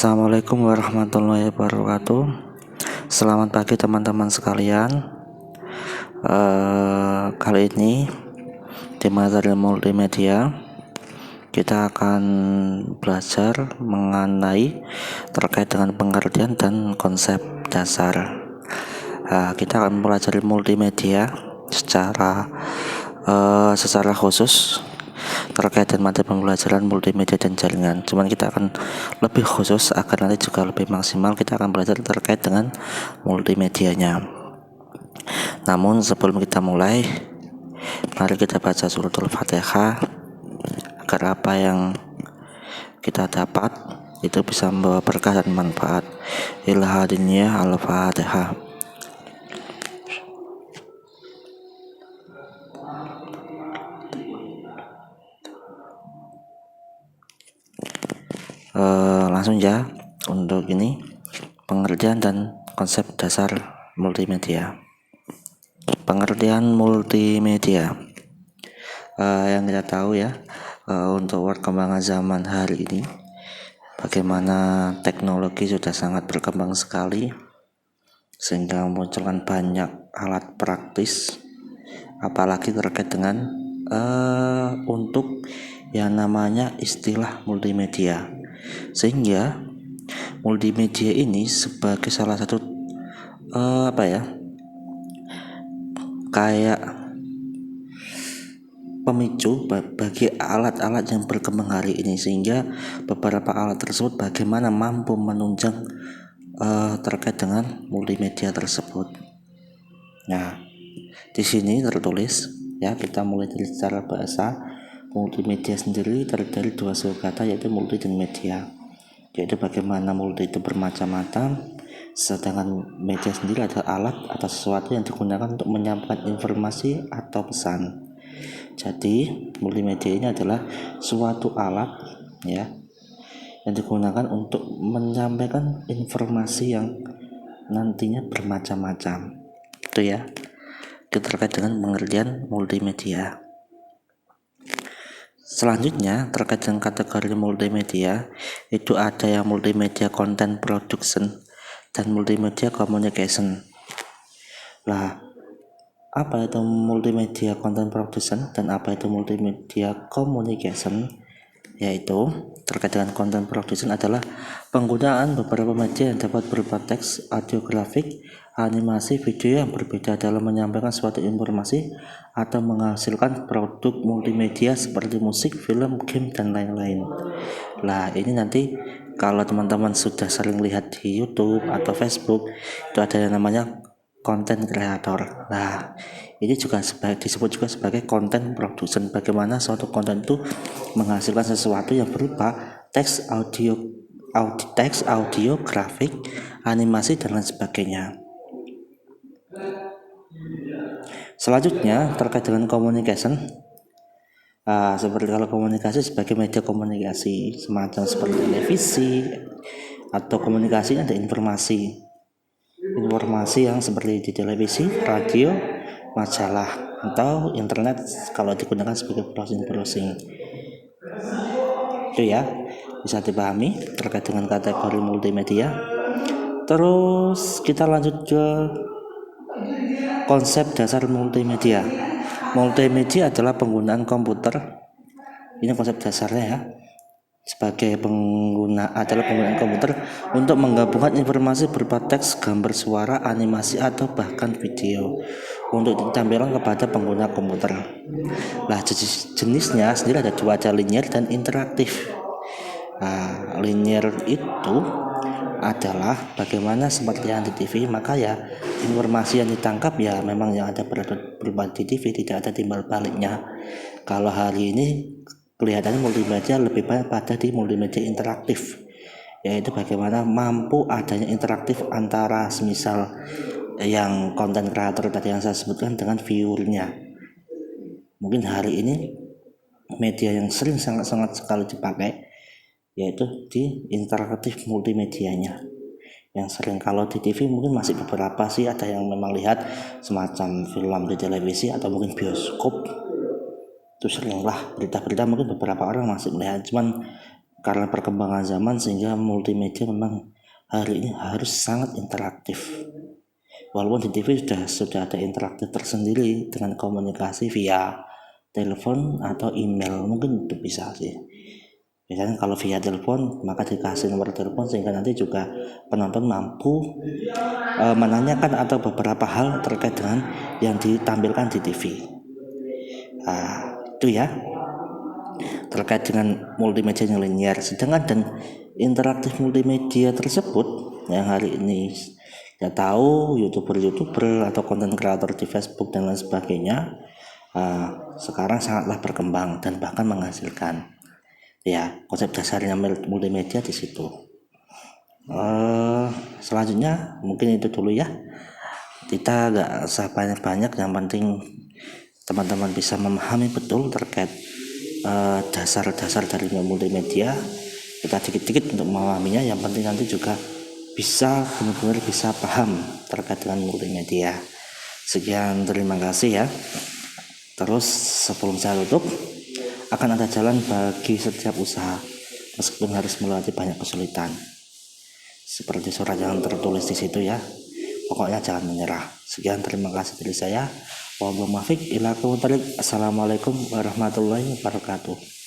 Assalamualaikum warahmatullahi wabarakatuh. Selamat pagi teman-teman sekalian. Kali ini di materi multimedia kita akan belajar mengenai terkait dengan pengertian dan konsep dasar. Kita akan mempelajari multimedia secara khusus terkait dengan materi pembelajaran multimedia dan jaringan. Cuman kita akan lebih khusus agar nanti juga lebih maksimal, kita akan belajar terkait dengan multimedianya. Namun sebelum kita mulai, mari kita baca suratul Fatihah agar apa yang kita dapat itu bisa membawa berkah dan manfaat. Ilhadiniyah al-Fatihah. Langsung ya untuk ini pengertian dan konsep dasar multimedia. Pengertian multimedia yang kita tahu ya, untuk perkembangan zaman hari ini, bagaimana teknologi sudah sangat berkembang sekali sehingga memunculkan banyak alat praktis, apalagi terkait dengan untuk yang namanya istilah multimedia. Sehingga multimedia ini sebagai salah satu kayak pemicu bagi alat-alat yang berkembang hari ini, sehingga beberapa alat tersebut bagaimana mampu menunjang terkait dengan multimedia tersebut. Nah, di sini tertulis ya, kita mulai dari secara bahasa. Multimedia sendiri terdiri dari dua suku kata, yaitu multi dan media, yaitu bagaimana multi itu bermacam-macam, sedangkan media sendiri adalah alat atau sesuatu yang digunakan untuk menyampaikan informasi atau pesan. Jadi multimedia ini adalah suatu alat ya yang digunakan untuk menyampaikan informasi yang nantinya bermacam-macam. Itu ya, kita terkait dengan pengertian multimedia. Selanjutnya terkait dengan kategori multimedia, itu ada yang multimedia content production dan multimedia communication. Lah, apa itu multimedia content production dan apa itu multimedia communication? Yaitu terkait dengan content production adalah penggunaan beberapa media yang dapat berupa teks, audio, grafik, animasi, video yang berbeda dalam menyampaikan suatu informasi atau menghasilkan produk multimedia seperti musik, film, game, dan lain-lain. Nah, ini nanti kalau teman-teman sudah sering lihat di YouTube atau Facebook, itu ada yang namanya content creator. Nah, ini juga disebut juga sebagai content production. Bagaimana suatu konten itu menghasilkan sesuatu yang berupa teks, audio, grafik, animasi, dan lain sebagainya. Selanjutnya terkait dengan communication, seperti kalau komunikasi sebagai media komunikasi semacam seperti televisi atau komunikasi ada informasi yang seperti di televisi, radio, majalah, atau internet kalau digunakan sebagai browsing. Itu ya, bisa dipahami terkait dengan kategori multimedia. Terus kita lanjut ke konsep dasar multimedia. Multimedia adalah penggunaan komputer. Ini konsep dasarnya ya. Sebagai penggunaan komputer untuk menggabungkan informasi berupa teks, gambar, suara, animasi, atau bahkan video untuk ditampilkan kepada pengguna komputer. Nah, jenisnya sendiri ada dua, ada linear dan interaktif. Nah, linear itu adalah bagaimana seperti yang di TV, maka ya informasi yang ditangkap ya memang yang ada berupa di TV, tidak ada timbal baliknya. Kalau hari ini kelihatannya multimedia lebih banyak pada di multimedia interaktif, yaitu bagaimana mampu adanya interaktif antara semisal yang konten kreator tadi yang saya sebutkan dengan viewernya. Mungkin hari ini media yang sering sangat sekali dipakai yaitu di interaktif multimedianya, yang sering kalau di TV mungkin masih beberapa sih ada yang memang lihat semacam film di televisi atau mungkin bioskop, itu sering lah berita-berita mungkin beberapa orang masih melihat, cuman karena perkembangan zaman sehingga multimedia memang hari ini harus sangat interaktif. Walaupun di TV sudah ada interaktif tersendiri dengan komunikasi via telepon atau email, mungkin itu bisa sih. Biasanya kalau via telepon maka dikasih nomor telepon sehingga nanti juga penonton mampu menanyakan atau beberapa hal terkait dengan yang ditampilkan di TV. Itu ya terkait dengan multimedia yang linear. Sedangkan dan interaktif multimedia tersebut yang hari ini kita tahu youtuber atau konten kreator di Facebook dan lain sebagainya sekarang sangatlah berkembang dan bahkan menghasilkan. Ya, konsep dasarnya multimedia di situ. Selanjutnya mungkin itu dulu ya. Kita gak usah banyak-banyak, yang penting teman-teman bisa memahami betul terkait dasar-dasar dari multimedia. Kita dikit-dikit untuk memahaminya, yang penting nanti juga bisa benar-benar bisa paham terkait dengan multimedia. Sekian, terima kasih ya. Terus sebelum saya tutup, akan ada jalan bagi setiap usaha meskipun harus melewati banyak kesulitan. Seperti surat yang tertulis di situ ya. Pokoknya jangan menyerah. Sekian, terima kasih dari saya. Wabillahi taufiq. Assalamualaikum warahmatullahi wabarakatuh.